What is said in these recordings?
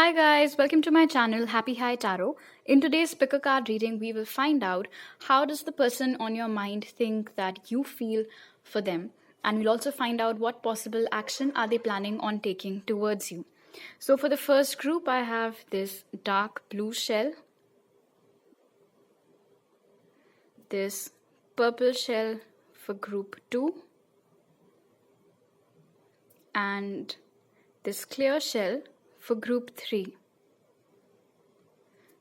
Hi guys, welcome to my channel Happy High Tarot. In today's pick a card reading, we will find out how does the person on your mind think that you feel for them, and we'll also find out what possible action are they planning on taking towards you. So for the first group, I have this dark blue shell, this purple shell for group 2, and this clear shell for group 3.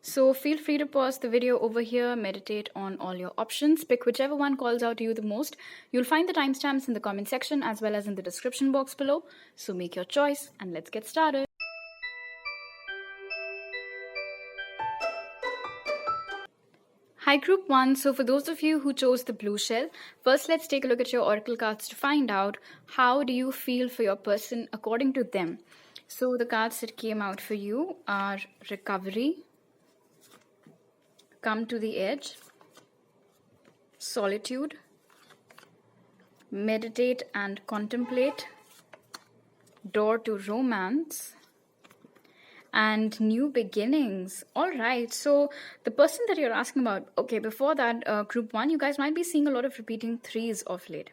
So feel free to pause the video over here, meditate on all your options, pick whichever one calls out to you the most. You'll find the timestamps in the comment section as well as in the description box below. So make your choice and let's get started. Hi group 1, so for those of you who chose the blue shell, first let's take a look at your oracle cards to find out how do you feel for your person according to them. So the cards that came out for you are recovery, come to the edge, solitude, meditate and contemplate, door to romance, and new beginnings. All right, so the person that you're asking about, okay, before that, group 1, you guys might be seeing a lot of repeating threes of late.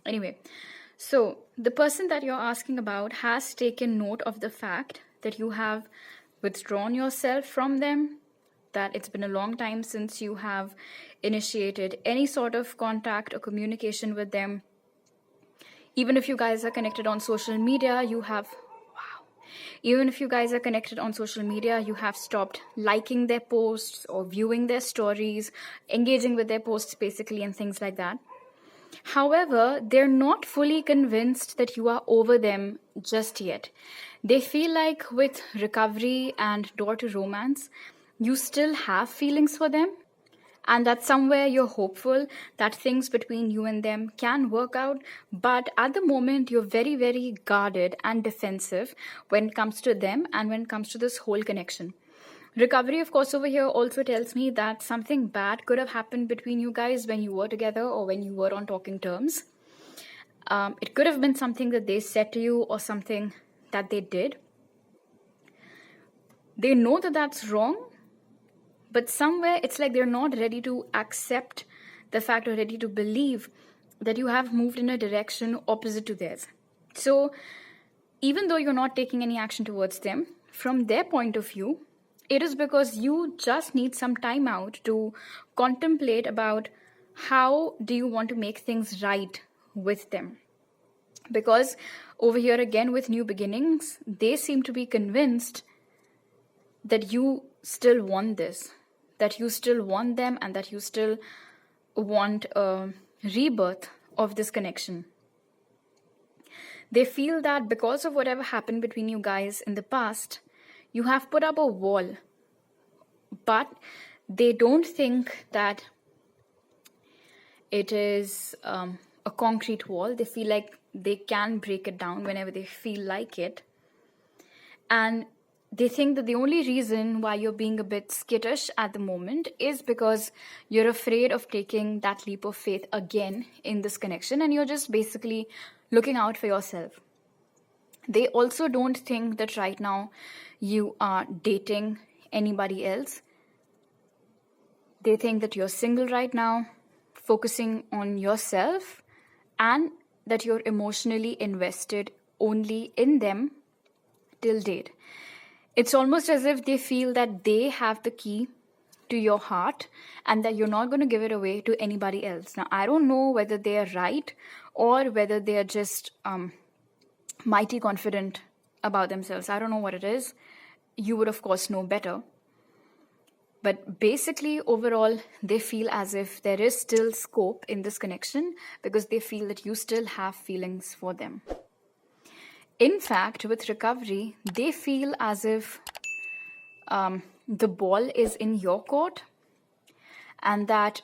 Anyway, so the person that you're asking about has taken note of the fact that you have withdrawn yourself from them, that it's been a long time since you have initiated any sort of contact or communication with them. Even if you guys are connected on social media, you have stopped liking their posts or viewing their stories, engaging with their posts basically, and things like that. However, they're not fully convinced that you are over them just yet. They feel like with recovery and door to romance, you still have feelings for them, and that somewhere you're hopeful that things between you and them can work out. But at the moment, you're very, very guarded and defensive when it comes to them and when it comes to this whole connection. Recovery, of course, over here also tells me that something bad could have happened between you guys when you were together or when you were on talking terms. It could have been something that they said to you or something that they did. They know that that's wrong, but somewhere it's like they're not ready to accept the fact or ready to believe that you have moved in a direction opposite to theirs. So even though you're not taking any action towards them, from their point of view, it is because you just need some time out to contemplate about how do you want to make things right with them. Because over here again with new beginnings, they seem to be convinced that you still want this, that you still want them, and that you still want a rebirth of this connection. They feel that because of whatever happened between you guys in the past, you have put up a wall, but they don't think that it is a concrete wall. They feel like they can break it down whenever they feel like it. And they think that the only reason why you're being a bit skittish at the moment is because you're afraid of taking that leap of faith again in this connection, and you're just basically looking out for yourself. They also don't think that right now you are dating anybody else. They think that you're single right now, focusing on yourself, and that you're emotionally invested only in them till date. It's almost as if they feel that they have the key to your heart and that you're not going to give it away to anybody else. Now, I don't know whether they're right or whether they're just mighty confident about themselves. I don't know what it is. You would, of course, know better. But basically, overall, they feel as if there is still scope in this connection because they feel that you still have feelings for them. In fact, with recovery, they feel as if the ball is in your court and that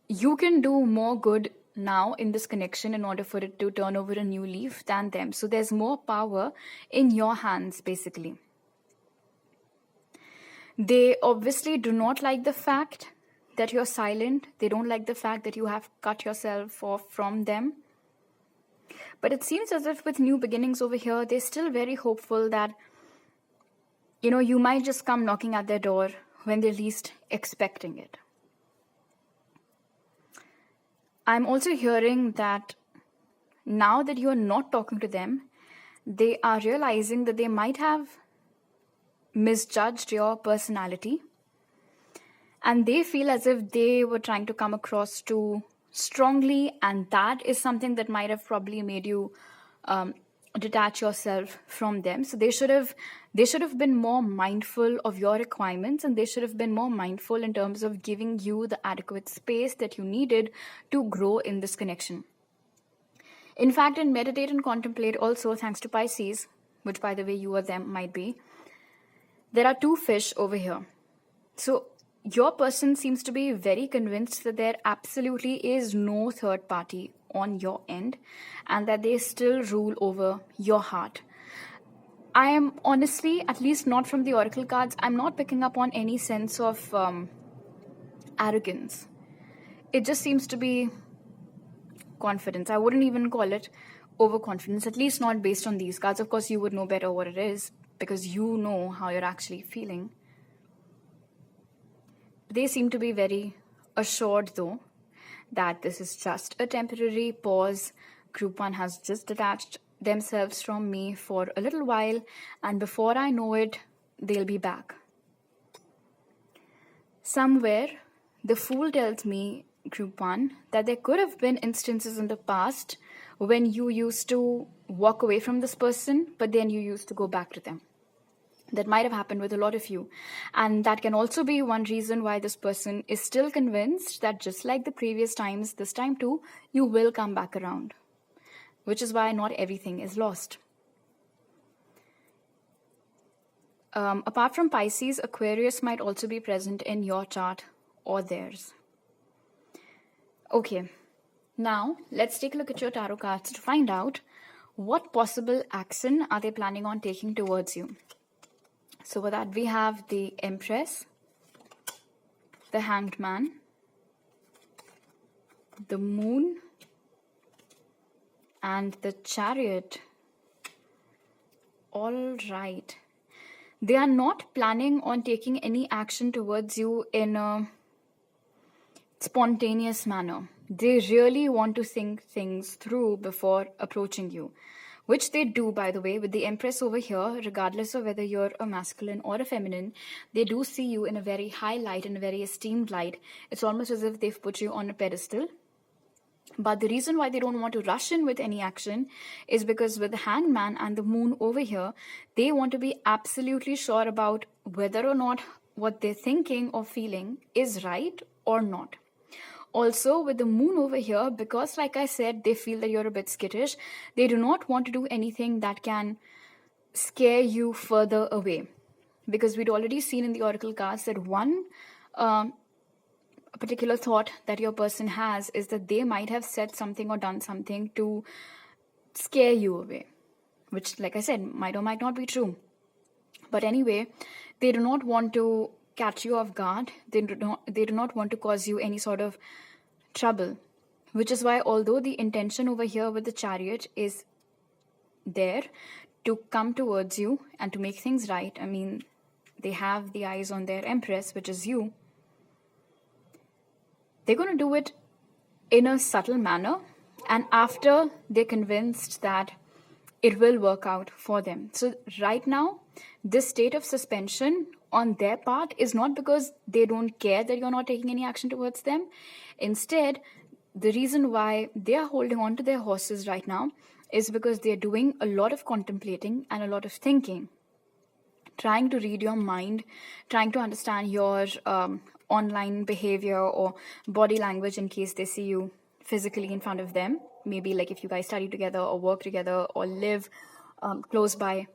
you can do more good now in this connection in order for it to turn over a new leaf than them. So there's more power in your hands, basically. They obviously do not like the fact that you're silent. They don't like the fact that you have cut yourself off from them. But it seems as if with new beginnings over here, they're still very hopeful that You might just come knocking at their door when they're least expecting it. I'm also hearing that now that you're not talking to them, they are realizing that they might have misjudged your personality, and they feel as if they were trying to come across too strongly, and that is something that might have probably made you detach yourself from them. So they should have been more mindful of your requirements, and they should have been more mindful in terms of giving you the adequate space that you needed to grow in this connection. In fact, in meditate and contemplate also, thanks to Pisces, which by the way you or them might be, there are two fish over here. So your person seems to be very convinced that there absolutely is no third party on your end, and that they still rule over your heart. I am honestly, at least not from the oracle cards, I'm not picking up on any sense of arrogance. It just seems to be confidence. I wouldn't even call it overconfidence, at least not based on these cards. Of course, you would know better what it is because you know how you're actually feeling. They seem to be very assured, though, that this is just a temporary pause. Group 1 has just detached themselves from me for a little while, and before I know it, they'll be back. Somewhere, the Fool tells me, Group 1, that there could have been instances in the past when you used to walk away from this person, but then you used to go back to them. That might have happened with a lot of you. And that can also be one reason why this person is still convinced that just like the previous times, this time too, you will come back around. Which is why not everything is lost. Apart from Pisces, Aquarius might also be present in your chart or theirs. Okay, now let's take a look at your tarot cards to find out what possible action are they planning on taking towards you. So for that, we have the Empress, the Hanged Man, the Moon, and the Chariot. All right. They are not planning on taking any action towards you in a spontaneous manner. They really want to think things through before approaching you. Which they do, by the way, with the Empress over here, regardless of whether you're a masculine or a feminine, they do see you in a very high light, in a very esteemed light. It's almost as if they've put you on a pedestal. But the reason why they don't want to rush in with any action is because with the Hanged Man and the Moon over here, they want to be absolutely sure about whether or not what they're thinking or feeling is right or not. Also, with the Moon over here, because like I said, they feel that you're a bit skittish, they do not want to do anything that can scare you further away. Because we'd already seen in the oracle cards that one particular thought that your person has is that they might have said something or done something to scare you away. Which, like I said, might or might not be true. But anyway, they do not want to catch you off guard. They do not want to cause you any sort of trouble, which is why, although the intention over here with the Chariot is there to come towards you and to make things right, I mean, they have the eyes on their Empress, which is you, they're going to do it in a subtle manner, and after they're convinced that it will work out for them. So right now, this state of suspension on their part is not because they don't care that you're not taking any action towards them. Instead, the reason why they are holding on to their horses right now is because they're doing a lot of contemplating and a lot of thinking, trying to read your mind, trying to understand your online behavior or body language in case they see you physically in front of them. Maybe like if you guys study together or work together or live close by.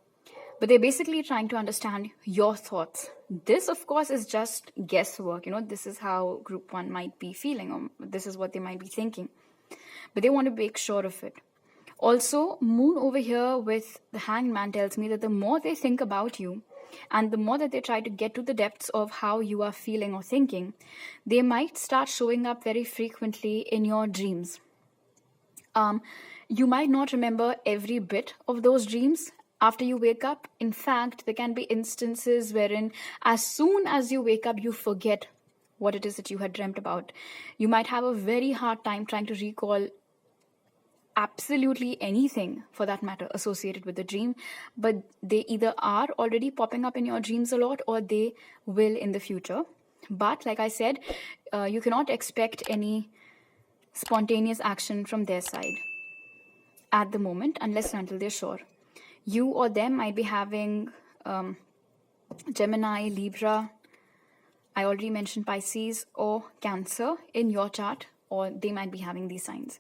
But they're basically trying to understand your thoughts. This, of course, is just guesswork. This is how Group 1 might be feeling, or this is what they might be thinking. But they want to make sure of it. Also, Moon over here with the Hanged Man tells me that the more they think about you, and the more that they try to get to the depths of how you are feeling or thinking, they might start showing up very frequently in your dreams. You might not remember every bit of those dreams. after you wake up. In fact, there can be instances wherein as soon as you wake up, you forget what it is that you had dreamt about. You might have a very hard time trying to recall absolutely anything, for that matter, associated with the dream, but they either are already popping up in your dreams a lot or they will in the future. But like I said, you cannot expect any spontaneous action from their side at the moment unless and until they're sure. You or them might be having Gemini, Libra, I already mentioned Pisces or Cancer in your chart, or they might be having these signs.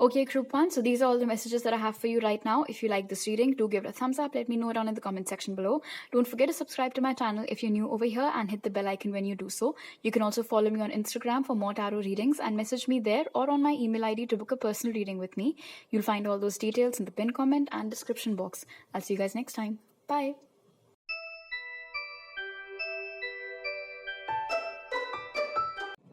Okay, group 1, so these are all the messages that I have for you right now. If you like this reading, do give it a thumbs up. Let me know down in the comment section below. Don't forget to subscribe to my channel if you're new over here and hit the bell icon when you do so. You can also follow me on Instagram for more tarot readings and message me there or on my email ID to book a personal reading with me. You'll find all those details in the pinned comment and description box. I'll see you guys next time. Bye.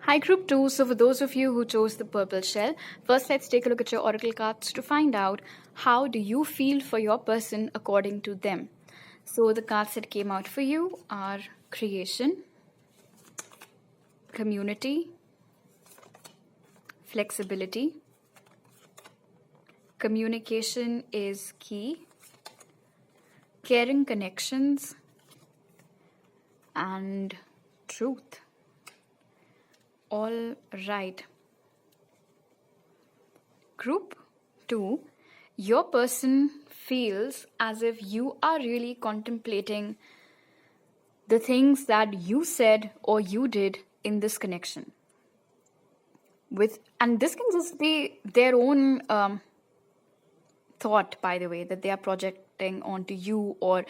Hi group 2, so for those of you who chose the purple shell, first let's take a look at your oracle cards to find out how do you feel for your person according to them. So the cards that came out for you are creation, community, flexibility, communication is key, caring connections, and truth. All right. Group 2, your person feels as if you are really contemplating the things that you said or you did in this connection. And this can just be their own thought, by the way, that they are projecting onto you, or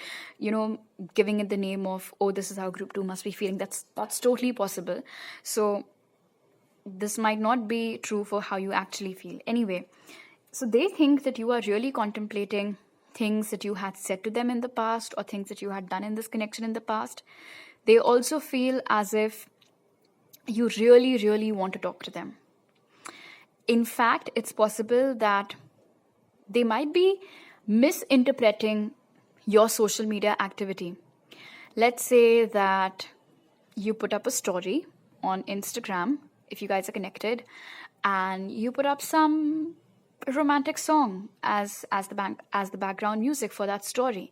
giving it the name of, oh, this is how group 2 must be feeling. That's totally possible. So this might not be true for how you actually feel. Anyway, so they think that you are really contemplating things that you had said to them in the past or things that you had done in this connection in the past. They also feel as if you really, really want to talk to them. In fact, it's possible that they might be misinterpreting your social media activity. Let's say that you put up a story on Instagram, if you guys are connected, and you put up some romantic song as the background music for that story,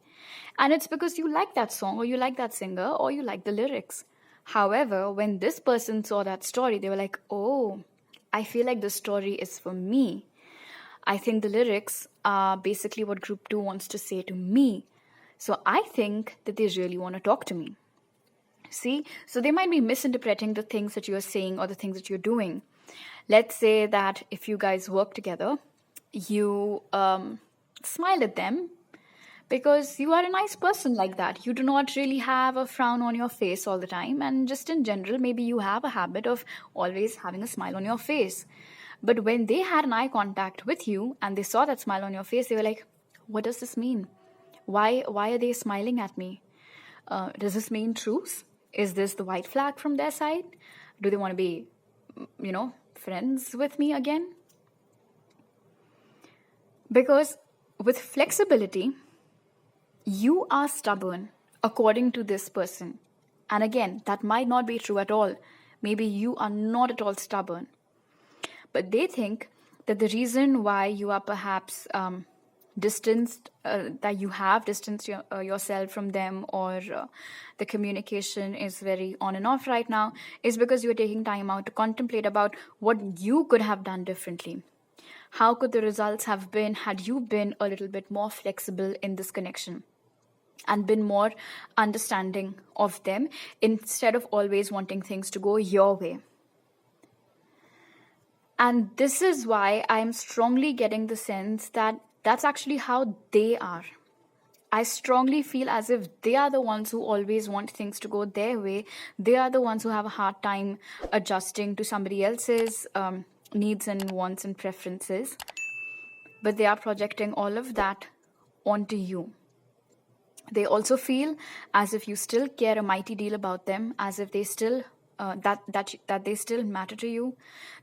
and it's because you like that song or you like that singer or you like the lyrics. However, when this person saw that story, they were like, oh, I feel like this story is for me. I think the lyrics are basically what group 2 wants to say to me, so I think that they really want to talk to me. See, so they might be misinterpreting the things that you're saying or the things that you're doing. Let's say that if you guys work together, you smile at them because you are a nice person like that. You do not really have a frown on your face all the time, and just in general, maybe you have a habit of always having a smile on your face. But when they had an eye contact with you and they saw that smile on your face, they were like, what does this mean? Why are they smiling at me? Does this mean truce? Is this the white flag from their side? Do they want to be, friends with me again? Because with flexibility, you are stubborn according to this person. And again, that might not be true at all. Maybe you are not at all stubborn. But they think that the reason why you are perhaps distanced, that you have distanced yourself from them, or the communication is very on and off right now, is because you're taking time out to contemplate about what you could have done differently. How could the results have been had you been a little bit more flexible in this connection and been more understanding of them instead of always wanting things to go your way. And this is why I'm strongly getting the sense that that's actually how they are. I strongly feel as if they are the ones who always want things to go their way. They are the ones who have a hard time adjusting to somebody else's needs and wants and preferences. But they are projecting all of that onto you. They also feel as if you still care a mighty deal about them, as if they still that they still matter to you,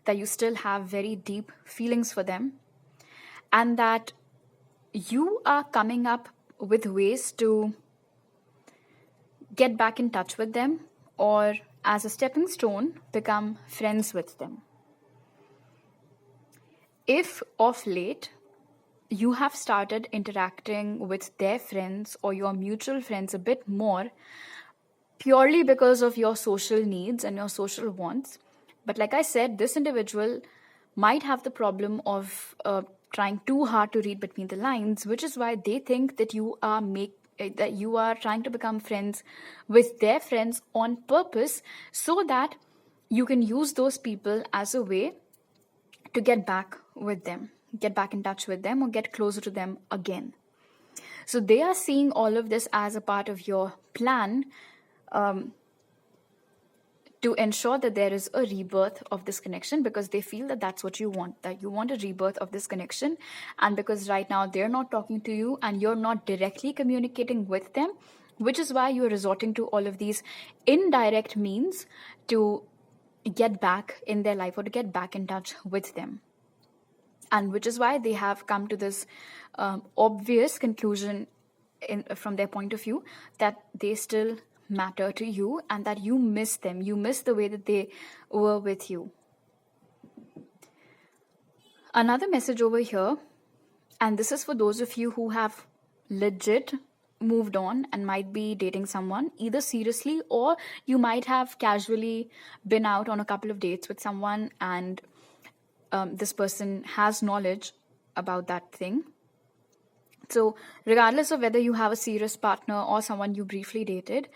that you still have very deep feelings for them, and that you are coming up with ways to get back in touch with them, or as a stepping stone, become friends with them. If of late you have started interacting with their friends or your mutual friends a bit more, purely because of your social needs and your social wants, but like I said, this individual might have the problem of trying too hard to read between the lines, which is why they think that you are trying to become friends with their friends on purpose, so that you can use those people as a way to get back with them, get back in touch with them, or get closer to them again. So they are seeing all of this as a part of your plan to ensure that there is a rebirth of this connection, because they feel that that's what you want, that you want a rebirth of this connection. And because right now they're not talking to you and you're not directly communicating with them, which is why you're resorting to all of these indirect means to get back in their life or to get back in touch with them. And which is why they have come to this obvious conclusion from their point of view, that they still matter to you and that you miss them. You miss the way that they were with you. Another message over here, and this is for those of you who have legit moved on and might be dating someone, either seriously, or you might have casually been out on a couple of dates with someone and this person has knowledge about that thing. So regardless of whether you have a serious partner or someone you briefly dated,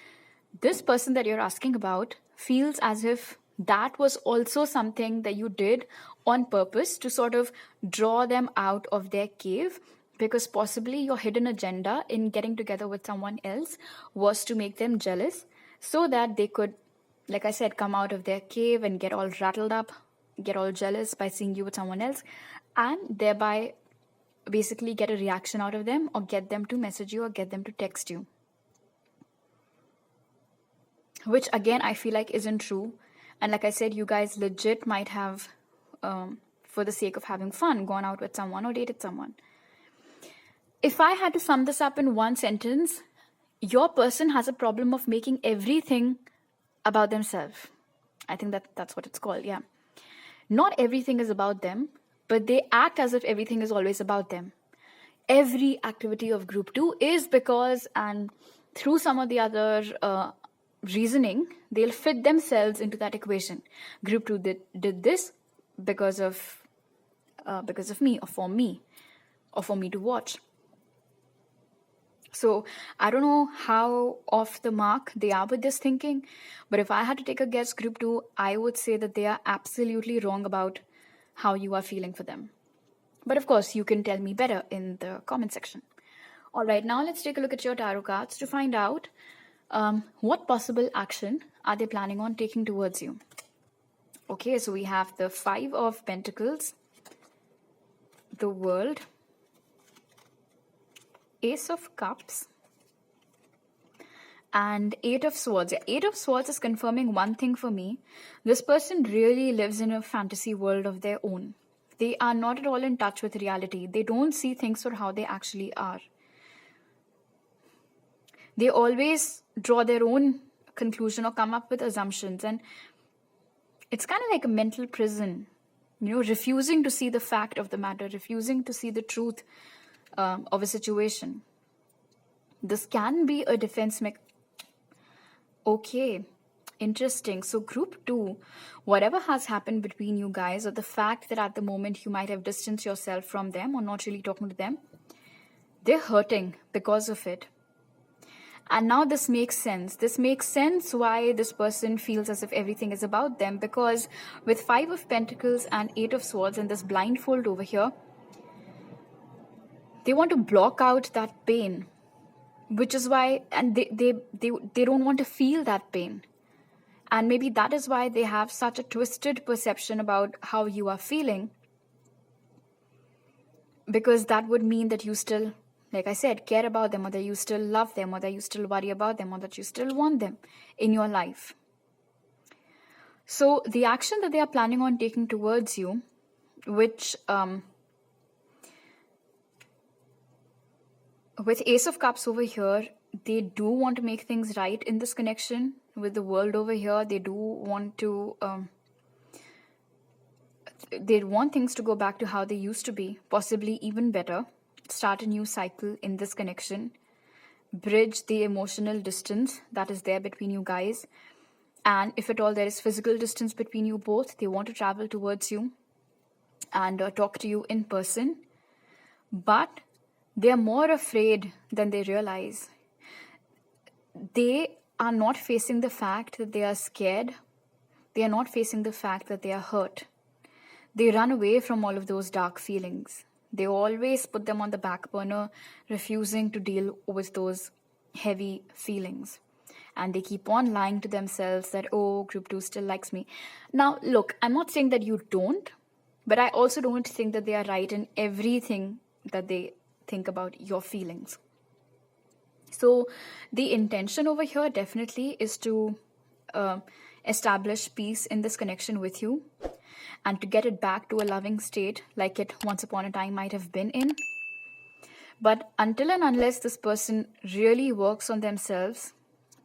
this person that you're asking about feels as if that was also something that you did on purpose to sort of draw them out of their cave, because possibly your hidden agenda in getting together with someone else was to make them jealous, so that they could, like I said, come out of their cave and get all rattled up, get all jealous by seeing you with someone else, and thereby basically get a reaction out of them, or get them to message you, or get them to text you. Which again, I feel like isn't true. And like I said, you guys legit might have, for the sake of having fun, gone out with someone or dated someone. If I had to sum this up in one sentence, your person has a problem of making everything about themselves. I think that's what it's called, yeah. Not everything is about them, but they act as if everything is always about them. Every activity of group 2 is because, and through some of the other reasoning, they'll fit themselves into that equation. Group 2 did this because of me, or for me, or for me to watch. So I don't know how off the mark they are with this thinking, but if I had to take a guess, group 2, I would say that they are absolutely wrong about how you are feeling for them. But of course, you can tell me better in the comment section. All right, now let's take a look at your tarot cards to find out what possible action are they planning on taking towards you. Okay, so we have the 5 of Pentacles, the World, Ace of Cups, and 8 of Swords. Yeah, 8 of Swords is confirming one thing for me. This person really lives in a fantasy world of their own. They are not at all in touch with reality. They don't see things for how they actually are. They always draw their own conclusion or come up with assumptions, and it's kind of like a mental prison, refusing to see the fact of the matter, refusing to see the truth of a situation. This can be a defense mechanism. Okay, interesting. So group 2, whatever has happened between you guys, or the fact that at the moment you might have distanced yourself from them or not really talking to them, they're hurting because of it. And now this makes sense. This makes sense why this person feels as if everything is about them, because with 5 of Pentacles and 8 of Swords and this blindfold over here, they want to block out that pain, which is why, and they don't want to feel that pain. And maybe that is why they have such a twisted perception about how you are feeling, because that would mean that you still, like I said, care about them, or that you still love them, or that you still worry about them, or that you still want them in your life. So the action that they are planning on taking towards you, which With Ace of Cups over here, they do want to make things right in this connection. With the World over here, they do want to they want things to go back to how they used to be, possibly even better. Start a new cycle in this connection. Bridge the emotional distance that is there between you guys. And if at all there is physical distance between you both, they want to travel towards you and talk to you in person. But they are more afraid than they realize. They are not facing the fact that they are scared. They are not facing the fact that they are hurt. They run away from all of those dark feelings. They always put them on the back burner, refusing to deal with those heavy feelings. And they keep on lying to themselves that, oh, group 2 still likes me. Now, look, I'm not saying that you don't, but I also don't think that they are right in everything that they think about your feelings. So the intention over here definitely is to establish peace in this connection with you and to get it back to a loving state like it once upon a time might have been in. But until and unless this person really works on themselves,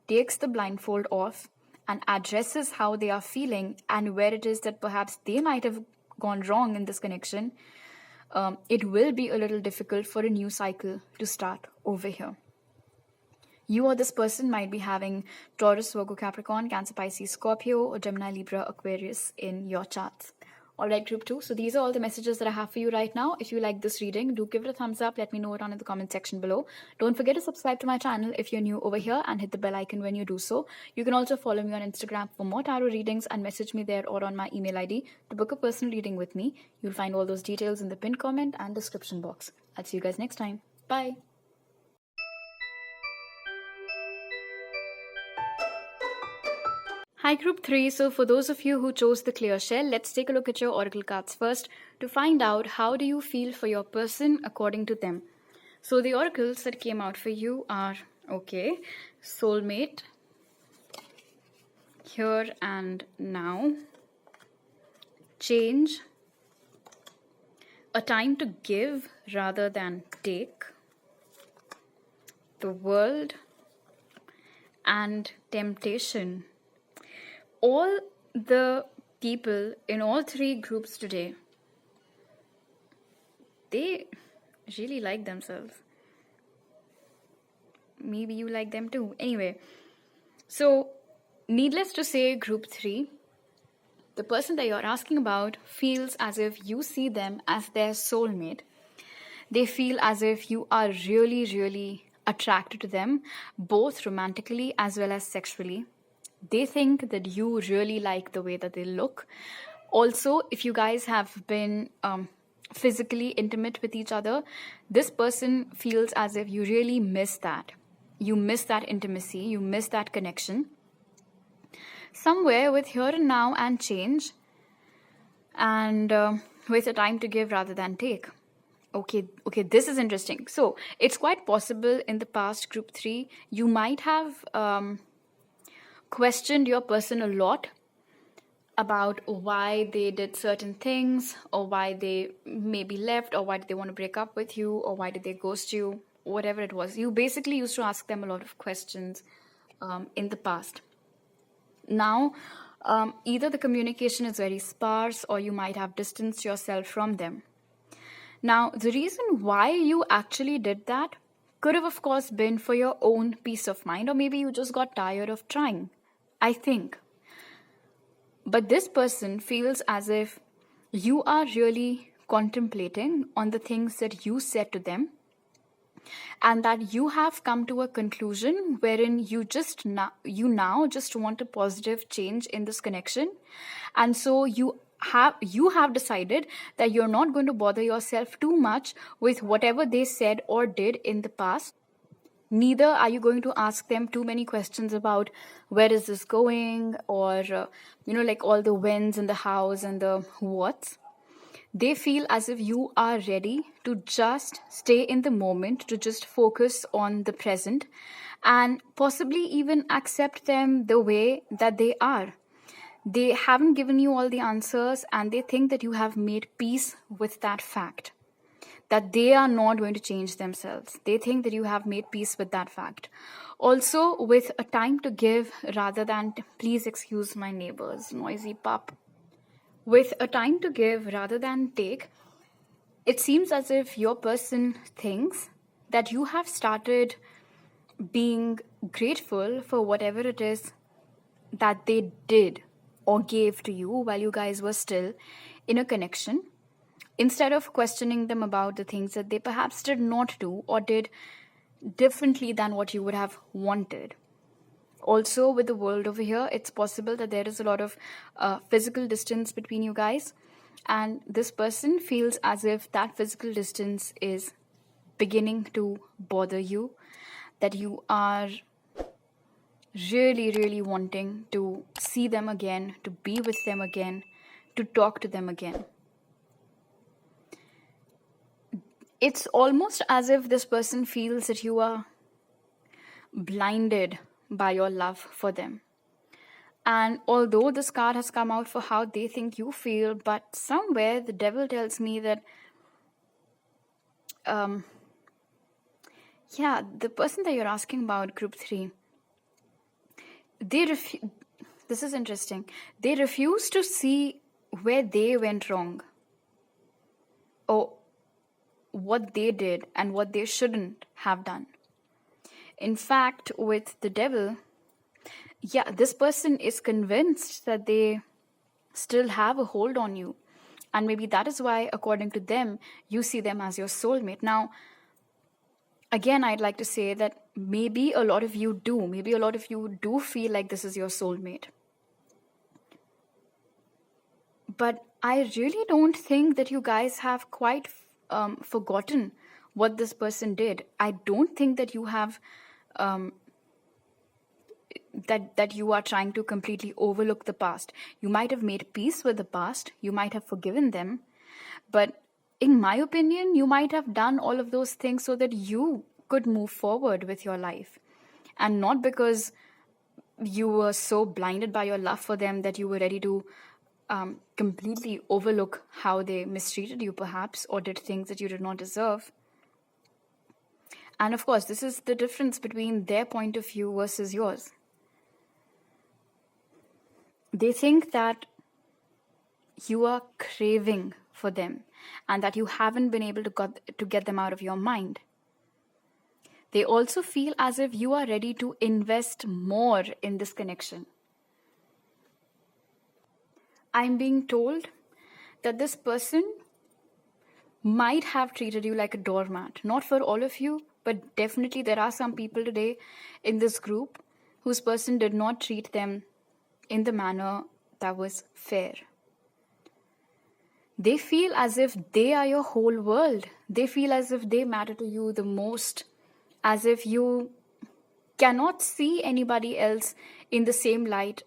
takes the blindfold off and addresses how they are feeling and where it is that perhaps they might have gone wrong in this connection, it will be a little difficult for a new cycle to start over here. You or this person might be having Taurus, Virgo, Capricorn, Cancer, Pisces, Scorpio, or Gemini, Libra, Aquarius in your charts. Alright, group 2. So these are all the messages that I have for you right now. If you like this reading, do give it a thumbs up. Let me know it down in the comment section below. Don't forget to subscribe to my channel if you're new over here and hit the bell icon when you do so. You can also follow me on Instagram for more tarot readings and message me there or on my email ID to book a personal reading with me. You'll find all those details in the pinned comment and description box. I'll see you guys next time. Bye. Hi group 3, so for those of you who chose the clear shell, let's take a look at your oracle cards first to find out how do you feel for your person according to them. So the oracles that came out for you are, okay, soulmate, here and now, change, a time to give rather than take, the world, and temptation. All the people in all 3 groups today, they really like themselves. Maybe you like them too. Anyway, so needless to say, group 3, the person that you're asking about feels as if you see them as their soulmate. They feel as if you are really, really attracted to them, both romantically as well as sexually. They think that you really like the way that they look. Also, if you guys have been physically intimate with each other, this person feels as if you really miss that. You miss that intimacy, you miss that connection. Somewhere with here and now and change, and with a time to give rather than take. Okay, this is interesting. So it's quite possible in the past, group 3, you might have questioned your person a lot about why they did certain things, or why they maybe left, or why did they want to break up with you, or why did they ghost you, whatever it was. You basically used to ask them a lot of questions in the past. Now, either the communication is very sparse or you might have distanced yourself from them. Now, the reason why you actually did that could have, of course, been for your own peace of mind, or maybe you just got tired of trying, I think. But this person feels as if you are really contemplating on the things that you said to them, and that you have come to a conclusion wherein you now just want a positive change in this connection. And so you have decided that you're not going to bother yourself too much with whatever they said or did in the past. Neither are you going to ask them too many questions about where is this going, or like all the whens and the hows and the whats. They feel as if you are ready to just stay in the moment, to just focus on the present, and possibly even accept them the way that they are. They haven't given you all the answers, and they think that you have made peace with that fact, that they are not going to change themselves. They think that you have made peace with that fact. Also, with a time to give rather than, please excuse my neighbor's noisy pup. With a time to give rather than take, it seems as if your person thinks that you have started being grateful for whatever it is that they did or gave to you while you guys were still in a connection, instead of questioning them about the things that they perhaps did not do or did differently than what you would have wanted. Also, with the world over here, it's possible that there is a lot of physical distance between you guys, and this person feels as if that physical distance is beginning to bother you, that you are really, really wanting to see them again, to be with them again, to talk to them again. It's almost as if this person feels that you are blinded by your love for them. And although this card has come out for how they think you feel, but somewhere the devil tells me that, the person that you're asking about, group 3, this is interesting. They refuse to see where they went wrong, or what they did and what they shouldn't have done. In fact, with the devil, this person is convinced that they still have a hold on you. And maybe that is why, according to them, you see them as your soulmate. Now, again, I'd like to say that maybe a lot of you do. Maybe a lot of you do feel like this is your soulmate. But I really don't think that you guys have quite forgotten what this person did. I don't think that you have that you are trying to completely overlook the past. You might have made peace with the past, you might have forgiven them, but in my opinion, you might have done all of those things so that you could move forward with your life, and not because you were so blinded by your love for them that you were ready to completely overlook how they mistreated you perhaps, or did things that you did not deserve. And of course, this is the difference between their point of view versus yours. They think that you are craving for them and that you haven't been able to get them out of your mind. They also feel as if you are ready to invest more in this connection. I'm being told that this person might have treated you like a doormat. Not for all of you, but definitely there are some people today in this group whose person did not treat them in the manner that was fair. They feel as if they are your whole world. They feel as if they matter to you the most, as if you cannot see anybody else in the same light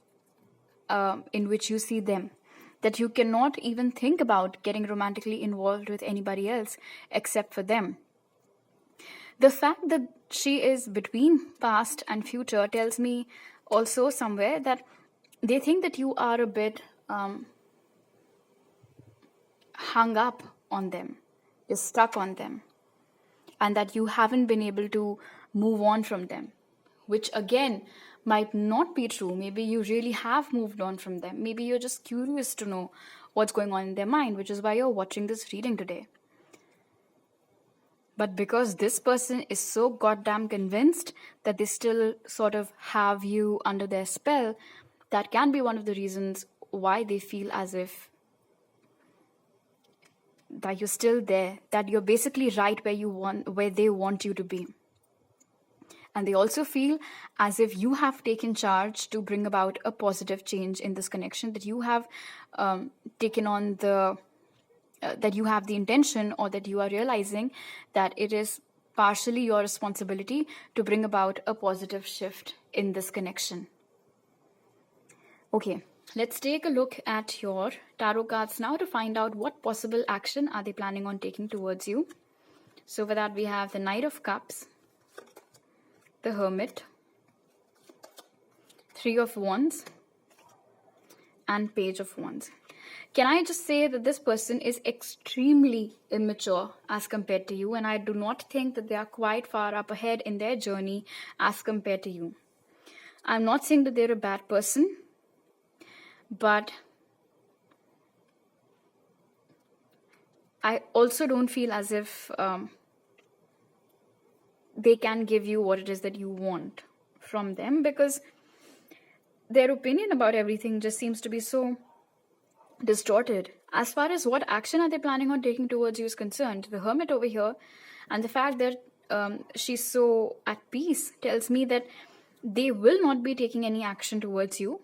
in which you see them, that you cannot even think about getting romantically involved with anybody else except for them. The fact that she is between past and future tells me also somewhere that they think that you are a bit hung up on them, you're stuck on them, and that you haven't been able to move on from them, which again might not be true. Maybe you really have moved on from them. Maybe you're just curious to know what's going on in their mind, which is why you're watching this reading today. But because this person is so goddamn convinced that they still sort of have you under their spell, that can be one of the reasons why they feel as if that you're still there, that you're basically right where they want you to be. And they also feel as if you have taken charge to bring about a positive change in this connection, that you have taken on that you have the intention, or that you are realizing that it is partially your responsibility to bring about a positive shift in this connection. Okay, let's take a look at your tarot cards now to find out what possible action are they planning on taking towards you. So for that, we have the Knight of Cups, the Hermit, Three of Wands, and Page of Wands. Can I just say that this person is extremely immature as compared to you, and I do not think that they are quite far up ahead in their journey as compared to you. I'm not saying that they're a bad person, but I also don't feel as if they can give you what it is that you want from them, because their opinion about everything just seems to be so distorted. As far as what action are they planning on taking towards you is concerned, the Hermit over here and the fact that she's so at peace tells me that they will not be taking any action towards you.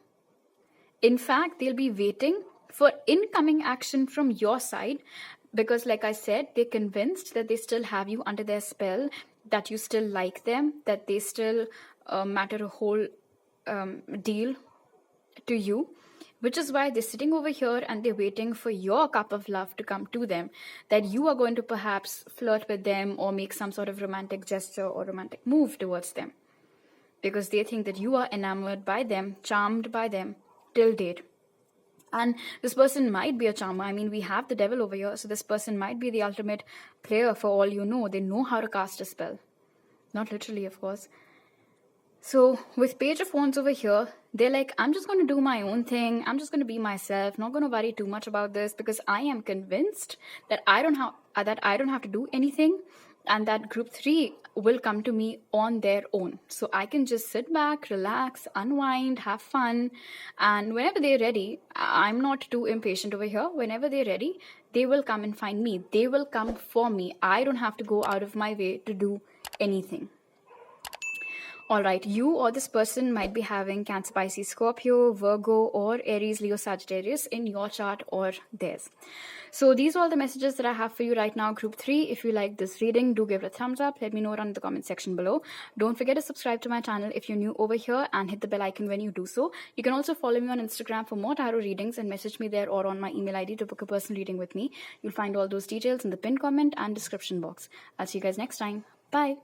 In fact, they'll be waiting for incoming action from your side, because like I said, they're convinced that they still have you under their spell, that you still like them, that they still matter a whole deal to you, which is why they're sitting over here and they're waiting for your cup of love to come to them, that you are going to perhaps flirt with them or make some sort of romantic gesture or romantic move towards them, because they think that you are enamored by them, charmed by them till date. And this person might be a charmer. I mean, we have the devil over here, so this person might be the ultimate player for all you know. They know how to cast a spell. Not literally, of course. So with Page of Wands over here, they're like, I'm just going to do my own thing. I'm just going to be myself. Not going to worry too much about this, because I am convinced that I don't have to do anything, and that group 3 will come to me on their own. So I can just sit back, relax, unwind, have fun. And whenever they're ready, I'm not too impatient over here. Whenever they're ready, they will come and find me. They will come for me. I don't have to go out of my way to do anything. Alright, you or this person might be having Cancer, Pisces, Scorpio, Virgo, or Aries, Leo, Sagittarius in your chart or theirs. So these are all the messages that I have for you right now, group 3. If you like this reading, do give it a thumbs up. Let me know down in the comment section below. Don't forget to subscribe to my channel if you're new over here, and hit the bell icon when you do so. You can also follow me on Instagram for more tarot readings and message me there, or on my email ID to book a personal reading with me. You'll find all those details in the pinned comment and description box. I'll see you guys next time. Bye.